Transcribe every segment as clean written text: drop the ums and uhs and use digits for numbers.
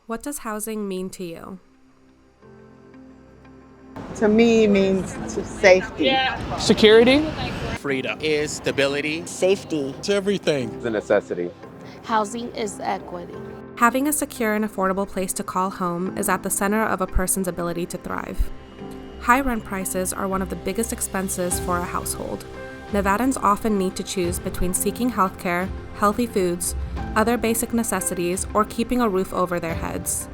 What does housing mean to you? To me, means safety. Security. Freedom is stability. Safety. It's everything. It's a necessity. Housing is equity. Having a secure and affordable place to call home is at the center of a person's ability to thrive. High rent prices are one of the biggest expenses for a household. Nevadans often need to choose between seeking healthcare, healthy foods, other basic necessities, or keeping a roof over their heads.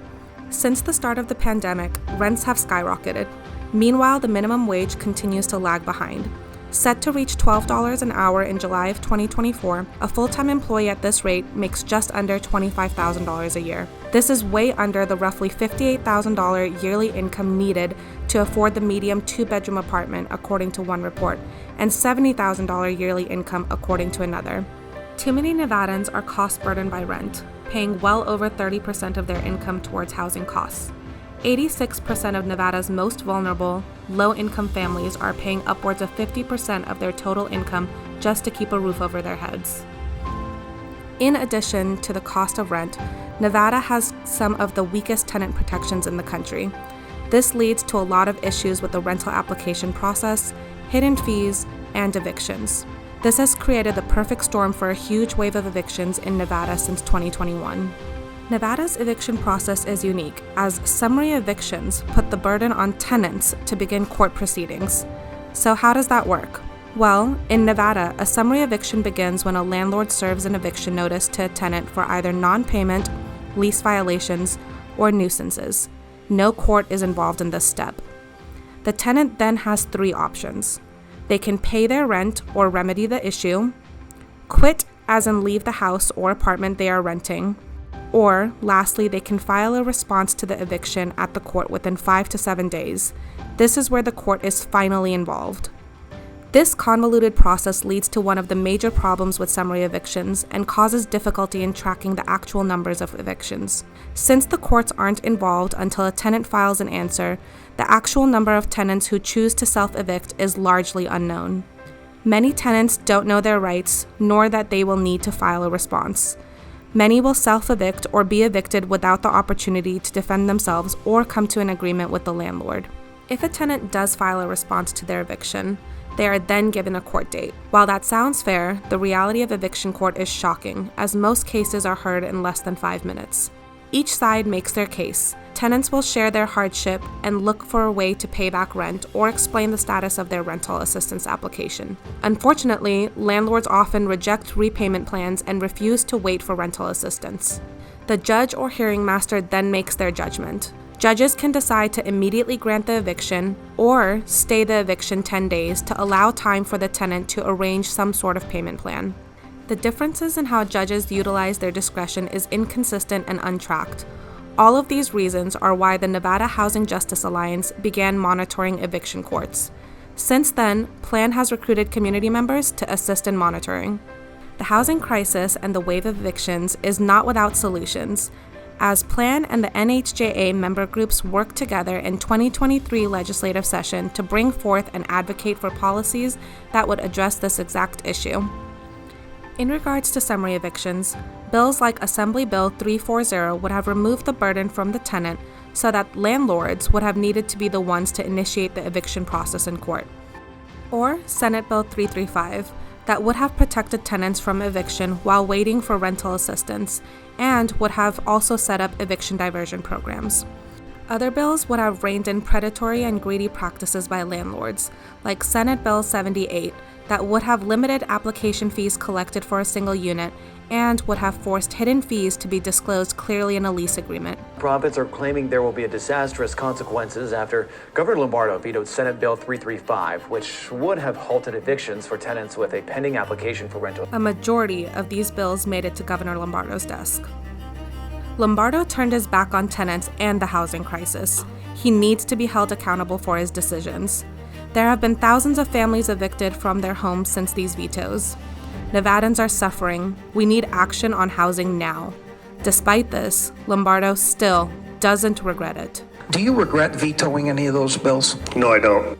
Since the start of the pandemic, rents have skyrocketed. Meanwhile, the minimum wage continues to lag behind. Set to reach $12 an hour in July of 2024, a full-time employee at this rate makes just under $25,000 a year. This is way under the roughly $58,000 yearly income needed to afford the medium two-bedroom apartment, according to one report, and $70,000 yearly income, according to another. Too many Nevadans are cost-burdened by rent, paying well over 30% of their income towards housing costs. 86% of Nevada's most vulnerable, low-income families are paying upwards of 50% of their total income just to keep a roof over their heads. In addition to the cost of rent, Nevada has some of the weakest tenant protections in the country. This leads to a lot of issues with the rental application process, hidden fees, and evictions. This has created the perfect storm for a huge wave of evictions in Nevada since 2021. Nevada's eviction process is unique, as summary evictions put the burden on tenants to begin court proceedings. So how does that work? Well, in Nevada, a summary eviction begins when a landlord serves an eviction notice to a tenant for either non-payment, lease violations, or nuisances. No court is involved in this step. The tenant then has three options. They can pay their rent or remedy the issue, quit as in leave the house or apartment they are renting, or, lastly, they can file a response to the eviction at the court within 5 to 7 days. This is where the court is finally involved. This convoluted process leads to one of the major problems with summary evictions and causes difficulty in tracking the actual numbers of evictions. Since the courts aren't involved until a tenant files an answer, the actual number of tenants who choose to self-evict is largely unknown. Many tenants don't know their rights, nor that they will need to file a response. Many will self-evict or be evicted without the opportunity to defend themselves or come to an agreement with the landlord. If a tenant does file a response to their eviction, they are then given a court date. While that sounds fair, the reality of eviction court is shocking, as most cases are heard in less than 5 minutes. Each side makes their case. Tenants will share their hardship and look for a way to pay back rent or explain the status of their rental assistance application. Unfortunately, landlords often reject repayment plans and refuse to wait for rental assistance. The judge or hearing master then makes their judgment. Judges can decide to immediately grant the eviction or stay the eviction 10 days to allow time for the tenant to arrange some sort of payment plan. The differences in how judges utilize their discretion is inconsistent and untracked. All of these reasons are why the Nevada Housing Justice Alliance began monitoring eviction courts. Since then, PLAN has recruited community members to assist in monitoring. The housing crisis and the wave of evictions is not without solutions, as PLAN and the NHJA member groups work together in 2023 legislative session to bring forth and advocate for policies that would address this exact issue. In regards to summary evictions, bills like Assembly Bill 340 would have removed the burden from the tenant so that landlords would have needed to be the ones to initiate the eviction process in court. Or Senate Bill 335 that would have protected tenants from eviction while waiting for rental assistance and would have also set up eviction diversion programs. Other bills would have reined in predatory and greedy practices by landlords, like Senate Bill 78, that would have limited application fees collected for a single unit and would have forced hidden fees to be disclosed clearly in a lease agreement. Prophets are claiming there will be disastrous consequences after Governor Lombardo vetoed Senate Bill 335, which would have halted evictions for tenants with a pending application for rental. A majority of these bills made it to Governor Lombardo's desk. Lombardo turned his back on tenants and the housing crisis. He needs to be held accountable for his decisions. There have been thousands of families evicted from their homes since these vetoes. Nevadans are suffering. We need action on housing now. Despite this, Lombardo still doesn't regret it. Do you regret vetoing any of those bills? No, I don't.